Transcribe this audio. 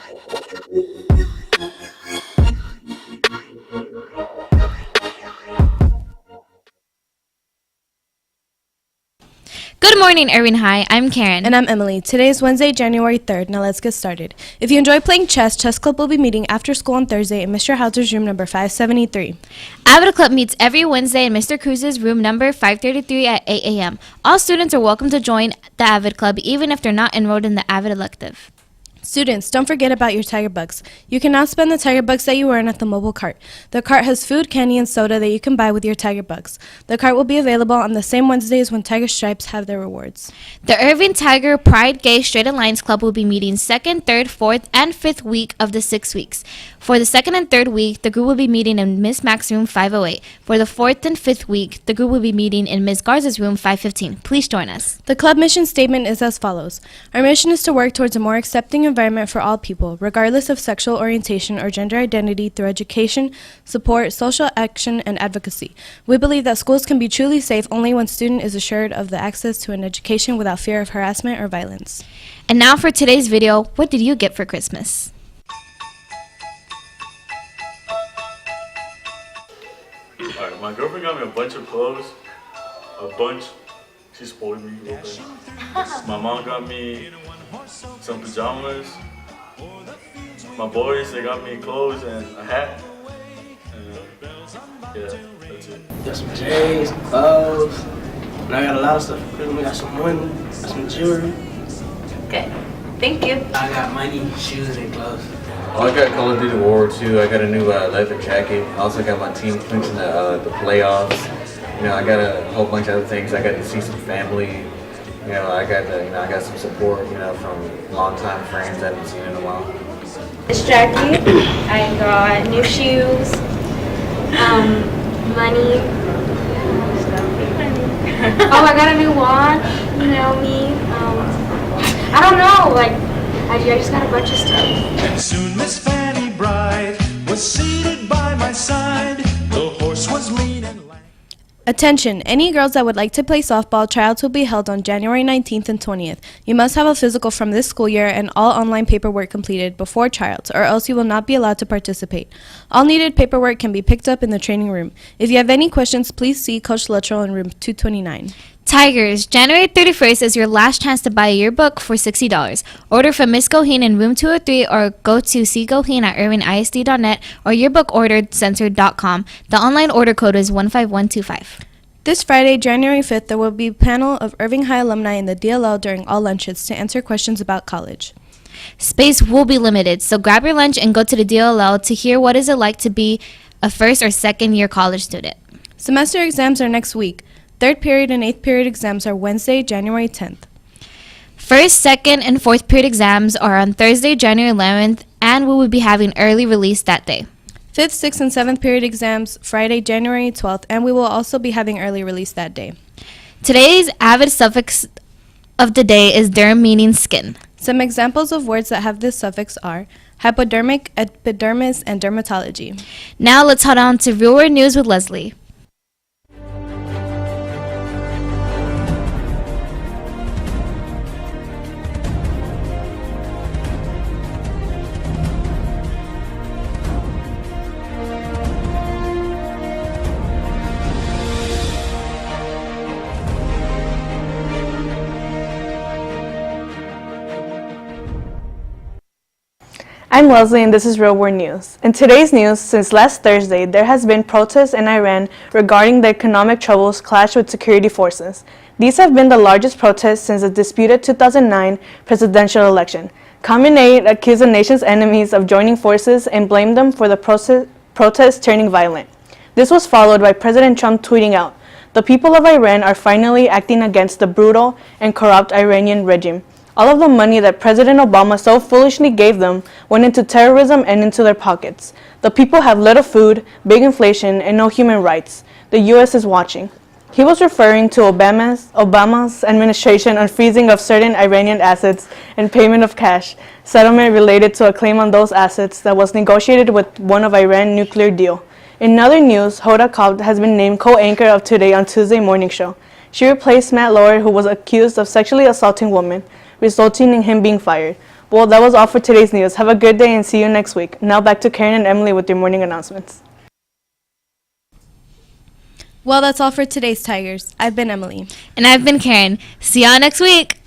Good morning, Irving High. I'm Karen. And I'm Emily. Today is Wednesday, January 3rd. Now let's get started. If you enjoy playing chess, Chess Club will be meeting after school on Thursday in Mr. Hauser's room number 573. Avid Club meets every Wednesday in Mr. Cruz's room number 533 at 8 a.m. All students are welcome to join the Avid Club, even if they're not enrolled in the Avid elective. Students, don't forget about your Tiger Bucks. You can now spend the Tiger Bucks that you earn at the mobile cart. The cart has food, candy, and soda that you can buy with your Tiger Bucks. The cart will be available on the same Wednesdays when Tiger Stripes have their rewards. The Irving Tiger Pride Gay Straight Alliance Club will be meeting 2nd, 3rd, 4th, and 5th week of the 6 weeks. For the 2nd and 3rd week, the group will be meeting in Ms. Mack's room 508. For the 4th and 5th week, the group will be meeting in Ms. Garza's room 515. Please join us. The club mission statement is as follows. Our mission is to work towards a more accepting environment for all people, regardless of sexual orientation or gender identity, through education, support, social action, and advocacy. We believe that schools can be truly safe only when student is assured of the access to an education without fear of harassment or violence. And now for today's video, what did you get for Christmas? Alright, my girlfriend got me a bunch of clothes. A bunch. She spoiled me a little bit. My mom got me some pajamas. My boys, they got me clothes and a hat. And yeah, that's it. Got some J's, clothes. And I got a lot of stuff for Christmas. We got some money, got some jewelry. Good. Thank you. I got money, shoes, and clothes. I got Call of Duty World War II. I got a new leather jacket. I also got my team clinching the playoffs. You know, I got a whole bunch of other things. I got to see some family. You know, I got some support. You know, from longtime friends I haven't seen in a while. It's Jackie. I got new shoes, money. Oh, I got a new watch. You know me. I don't know. Like, I just got a bunch of stuff. And soon Miss Fanny Bright was seated by my side. The horse was lean and lank. Attention! Any girls that would like to play softball, tryouts will be held on January 19th and 20th. You must have a physical from this school year and all online paperwork completed before tryouts, or else you will not be allowed to participate. All needed paperwork can be picked up in the training room. If you have any questions, please see Coach Luttrell in room 229. Tigers, January 31st is your last chance to buy a yearbook for $60. Order from Miss Goheen in room 203 or go to cgoheen at irvingisd.net or yearbookordercenter.com. The online order code is 15125. This Friday, January 5th, there will be a panel of Irving High alumni in the DLL during all lunches to answer questions about college. Space will be limited, so grab your lunch and go to the DLL to hear what is it like to be a first or second year college student. Semester exams are next week. 3rd period and 8th period exams are Wednesday, January 10th. First, second, and 4th period exams are on Thursday, January 11th, and we will be having early release that day. 5th, 6th, and 7th period exams Friday, January 12th, and we will also be having early release that day. Today's avid suffix of the day is derm, meaning skin. Some examples of words that have this suffix are hypodermic, epidermis, and dermatology. Now let's head on to Real World News with Leslie. I'm Leslie and this is Real World News. In today's news, since last Thursday, there has been protests in Iran regarding the economic troubles clashed with security forces. These have been the largest protests since the disputed 2009 presidential election. Khamenei accused the nation's enemies of joining forces and blamed them for the protests turning violent. This was followed by President Trump tweeting out, "The people of Iran are finally acting against the brutal and corrupt Iranian regime. All of the money that President Obama so foolishly gave them went into terrorism and into their pockets. The people have little food, big inflation, and no human rights. The U.S. is watching." He was referring to Obama's administration on freezing of certain Iranian assets and payment of cash, settlement related to a claim on those assets that was negotiated with one of Iran's nuclear deal. In other news, Hoda Kotb has been named co-anchor of Today on Tuesday Morning Show. She replaced Matt Lauer, who was accused of sexually assaulting women, resulting in him being fired. Well, that was all for today's news. Have a good day and see you next week. Now back to Karen and Emily with your morning announcements. Well, that's all for today's Tigers. I've been Emily. And I've been Karen. See y'all next week.